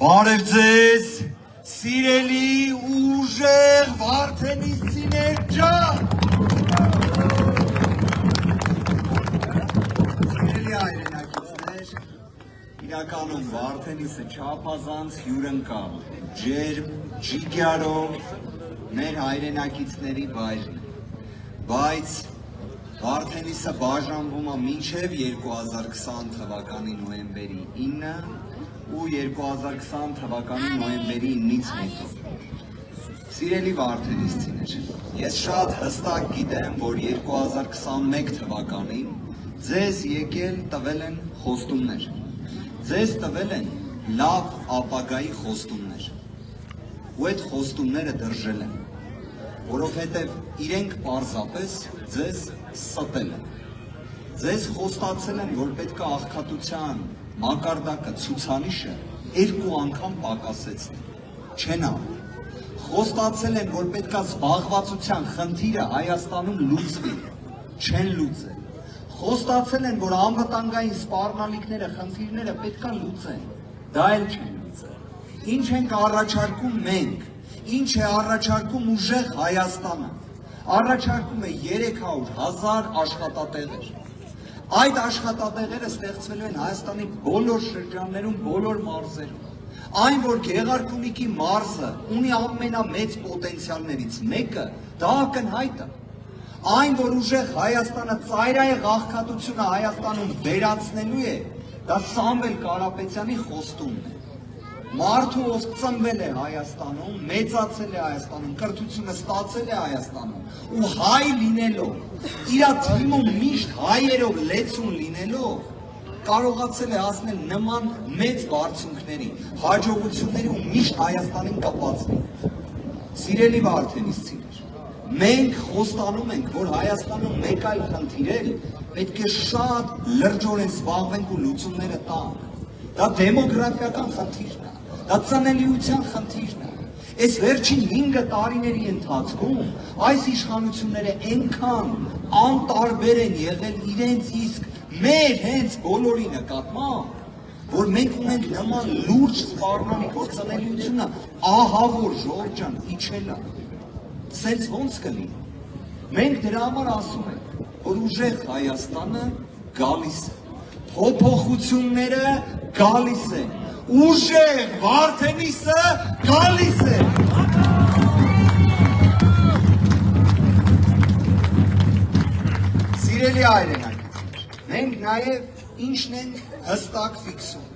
Բարև ձեզ, սիրելի ուժեղ վարդենիցիներ ջան։ Սիրելի հայրենակիցներ, իրականում վարդենիսը չափազանց հյուրընկալ, ջերմ, ջիգյարով մեր հայրենակիցների վայրն է, բայց վարդենիսը բաժանվում է մինչև 2020 թվականի նոյեմբերի 9 ու 2020 թվականի նոյեմբերի 9-ից հետո։ Սիրելի վարդենիսցիներ, ես շատ հստակ գիտեմ, որ 2021 թվականին ձեզ եկել տվել են խոստումներ, ձեզ տվել են լավ ապագայի խոստումներ, ու այդ խոստումները դրժել են, որովհետև իրենք պարզապես ձեզ ստել են, ձեզ խոստացել են, որ պետք է աղքատության մակարդակը ցուցանիշը 2 անգամ պակասեցնի, չեն արել, խոստացել են, որ պետք է զբաղվածության խնդիրը Հայաստանում լուծվի, չեն լուծել, խոստացել են, որ անվտանգային սպառնալիքները, խնդիրները պետք է լուծեն, դա էլ չեն լուծել, ինչ ենք առաջարկում մենք, ինչ է առաջարկում ուժեղ Հայաստանը, առաջարկում է 300,000 աշխատատեղեր, այդ աշխատատեղերը ստեղծվելու են Հայաստանի բոլոր շրջաններում, բոլոր մարզերում, այն որ Գեղարքունիքի մարզը ունի ամենամեծ պոտենցիալներից մեկը, դա ակնհայտ է, այն որ ուժեղ Հայաստանը ծայրահեղ աղքատությունը Հայաստանում վերացնելու է, դա Սամվել Կարապետյանի խոստումն է, մարդու ով ծնվել է Հայաստանում, մեծացել է Հայաստանում, կրթությունը ստացել է Հայաստանում ու հայ լինելով, իր թիմում միշտ հայերով լեցուն լինելով, կարողացել է հասնել նման մեծ բարձունքների, հաջողությունների ու միշտ Հայաստանին կապած լինել։ Սիրելի վարդենիսցիներ, մենք խոստանում ենք, որ Հայաստանում մեկ այլ խնդիրել պետք է շատ լրջորեն զբաղվենք ու լուծումները տանք։ Դա դեմոգրաֆիական խնդիրն է, դա ծնելիության խնդիրն է։ Այս վերջին 5 տարիների ընթացքում այս իշխանությունները այնքան անտարբեր են եղել իրենց իսկ մեր հենց բոլորի նկատմամբ, որ մենք ունենք նման լուրջ սպառնալիք, որ ծնելիությունը ահավոր ժողովուրդ ջան իջել է։ Սենց ոնց կլինի։ Մենք դրա համար ասում ենք, որ ուժեղ Հայաստանը գալիս է, փոփոխությունները գալիս են, ուժեղ Վարդենիսը գալիս է։ Սիրելի հայրենակիցներ, մենք նաև ինչն ենք հստակ ֆիքսում։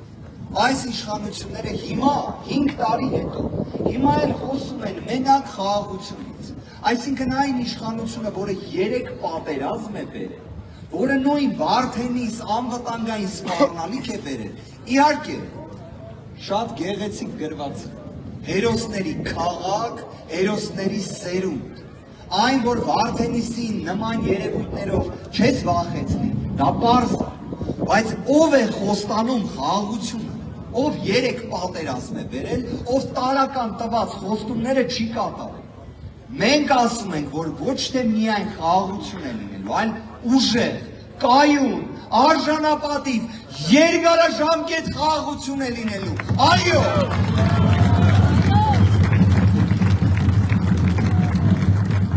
Այս իշխանությունները հիմա 5 տարի հետո, հիմա էլ խոսում են մենակ խաղաղությունից։ Այսինքն այն իշխանությունը, որը 3 պատերազմ է բերել, որը նույն Վարդենիս անվտանգային սպառնալիք է բերել, իհարկե շատ գեղեցիկ գրված է, հերոսների քաղաք, հերոսների սերունդ, այն որ Վարդենիսի նման երևույթներով չես վախեցնի, դա պարզ է, բայց ով է խոստանում խաղաղությունը, ով 3 պատերազմ է բերել, ով տարական տված խոստումները չի կատարել։ Մենք ասում ենք, որ ոչ թե միայն խաղաղություն է լինելու, այլ ուժեղ, կայուն, արժանապատիվ, երկարաժամկետ խաղաղություն է լինելու, այո։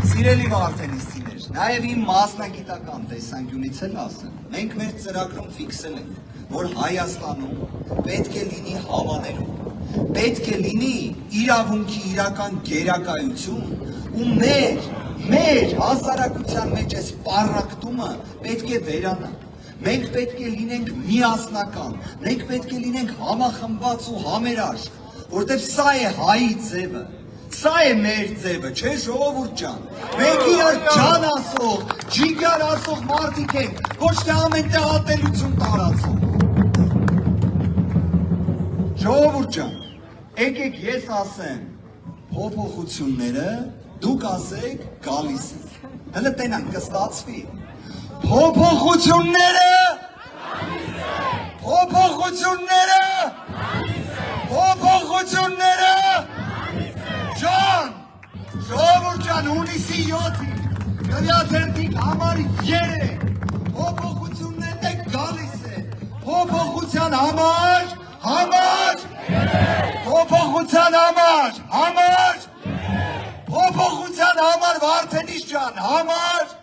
Սիրելի վարդենիսցիներ, նաև իմ մասնագիտական տեսանկյունից էլ ասեմ, մենք մեր ծրագրում ֆիքսել ենք, որ Հայաստանում պետք է լինի հավաներում, պետք է լինի իրավունքի իրական գերակայություն ու մեր հասարակության մեջ այս պառակտումը պետք է վերանա, մենք պետք է լինենք միասնական, մենք պետք է լինենք համախմբված ու համերաշխ, որտեղ սա է հայի ձևը, սա է մեր ձևը, չէ ժողովուրդ ջան, մենք իրար ջան ասող, ջիգար ասող մարդիկ ենք, ոչ թե ամենտեղ ատելություն տարածող։ Ժողովուրդ ջան, եկեք ես ասեմ փոփոխությունները, դուք ասեք գալիս են, հլը տենանք կստացվի, փոփոխությունները, փոփոխությունները, փոփոխությունները, ջան, ժողովուրդ ջան, հունիսի 7-ին, գրյաթերթիկ համար 3, փոփոխություններն է գալիս է, փոփոխության համար, համար, փոփոխության համար Վարդենիս ջան, համար